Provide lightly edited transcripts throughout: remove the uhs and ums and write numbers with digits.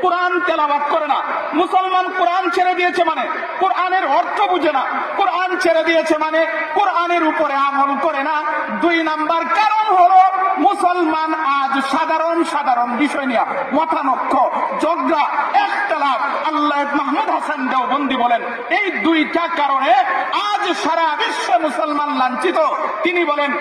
কোরআন তেলাওয়াত করে না। মুসলমান কোরআন ছেড়ে দিয়েছে মানে কোরআনের অর্থ বুঝে না, কোরআন ছেড়ে দিয়েছে মানে কোরআনের উপরে আমল করে না। 2 নাম্বার কারণ হলো মুসলমান আজ সাধারণ সাধারণ বিষয় নিয়ে মতানক্য, ঝগড়া, ইখতিলাফ। আল্লাহ মাহমুদ হাসান দেওবন্দি বলেন এই 2টা কারণে আজ সারা বিশ্বে মুসলমান লাঞ্ছিত। তিনি বলেন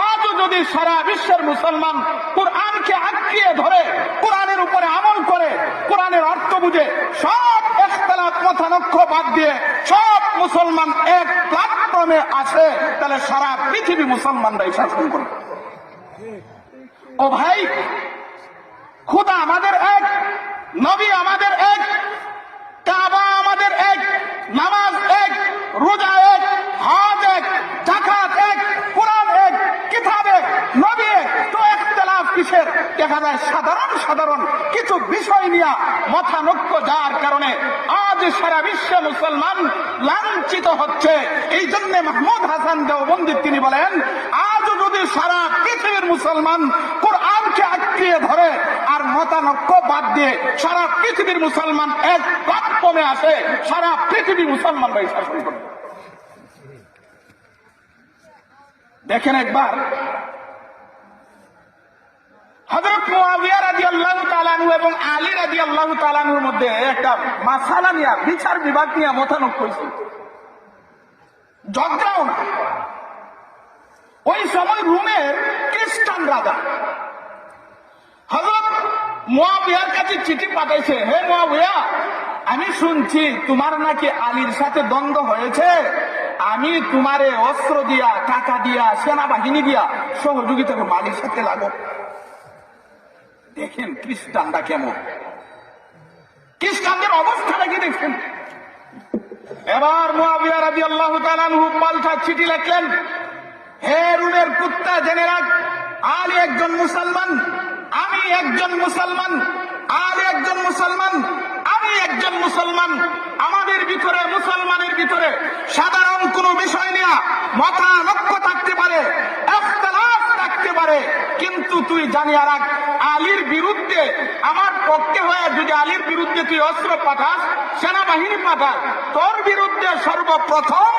আজও যদি সারা বিশ্বের মুসলমান কোরআনকে আঁকড়িয়ে ধরে কোরআনের উপরে আমল করে কোরআনের অর্থ বুঝে সব ইখতিলাফ মতানক্য বাদ দিয়ে সব মুসলমান এক প্ল্যাটফর্মে আসে, তাহলে সারা পৃথিবী মুসলমানরাই শাসন করে। ও ভাই, খোদা আমাদের এক, নবী আমাদের এক, কাবা আমাদের এক, নামাজ এক, রোজা এক, হজ এক, যাকাত এক, কোরআন এক, কিতাব এক, নবী এক। তো ইখতিলাফ কিসের? দেখা যায় সাধারণ সাধারণ কিছু বিষয় নিয়ে মতানৈক্য যার কারণে আজ সারা বিশ্বে মুসলমান লাঞ্ছিত হচ্ছে। এই জন্য মাহমুদ হাসান দেওবন্দি তিনি বলেন আজ যদি সারা পৃথিবীর মুসলমান কোরআনকে আঁকড়িয়ে ধরে আর মতানৈক্য বাদ দিয়ে সারা পৃথিবীর মুসলমান এক প্ল্যাটফর্মে আসে, সারা পৃথিবী মুসলমানরাই শাসন করবে। দেখেন একবার হযরত মুআবিয়া রাদিয়াল্লাহু তাআলা আনহু এবং আলী রাদিয়াল্লাহু তাআলা আনহুর মধ্যে একটা মাসালা নিয়ে বিচার বিভাগ নিয়ে মতানৈক্য হয়েছিল, ঝগড়াও না। ওই সময় রোমের খ্রিস্টান রাজা হযরত মুআবিয়ার কাছে চিঠি পাঠাইছে, হে মুআবিয়া, আমি শুনছি তোমার নাকি আলীর সাথে দ্বন্দ্ব হয়েছে, আমি তোমারে অস্ত্র দিয়া, টাকা দিয়া, সেনাবাহিনী দিয়া সহযোগিতা করব, আলীর সাথে লাগো। দেখেন খ্রিস্টানরা কেমন, খ্রিস্টানদের অবস্থাটা কি দেখছেন। এবার মুআবিয়া রাদিয়াল্লাহু তাআলা আনহু পাল্টা চিঠি লিখলেন, হে রোমের কুত্তা, জেনে রাখ আলী একজন মুসলমান, আমি একজন মুসলমান, আলী একজন মুসলমান, আমি একজন মুসলমান। আমাদের ভিতরে, মুসলমানের ভিতরে সাধারণ কোন বিষয় নিয়ে মতানৈক্য থাকতে পারে, ইখতিলাফ থাকতে পারে, কিন্তু তুই জানিয়া রাখ আলীর বিরুদ্ধে আমার পক্ষে হয়ে যদি আলীর বিরুদ্ধে তুই অস্ত্র পাঠাস, সেনাবাহিনী পাঠাস, তোর বিরুদ্ধে সর্বপ্রথম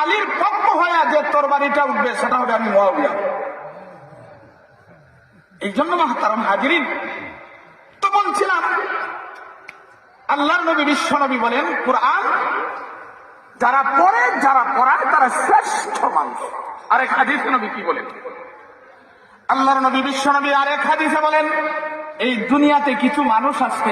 আলীর পক্ষ হয়ে যে তোর বাড়িটা উঠবে সেটা হবে আমি মুআবিয়া। এই জন্য মুহতারাম হাজিরিন, তো বলছিলাম আল্লাহর নবী বিশ্ব নবী বলেন কোরআন যারা পড়ে, যারা পড়ায় তারা শ্রেষ্ঠ মানুষ। আরেক হাদিসে নবী কি বলেন? আল্লাহর নবী বিশ্ব নবী আরেক হাদিসে বলেন এই দুনিয়াতে কিছু মানুষ আছে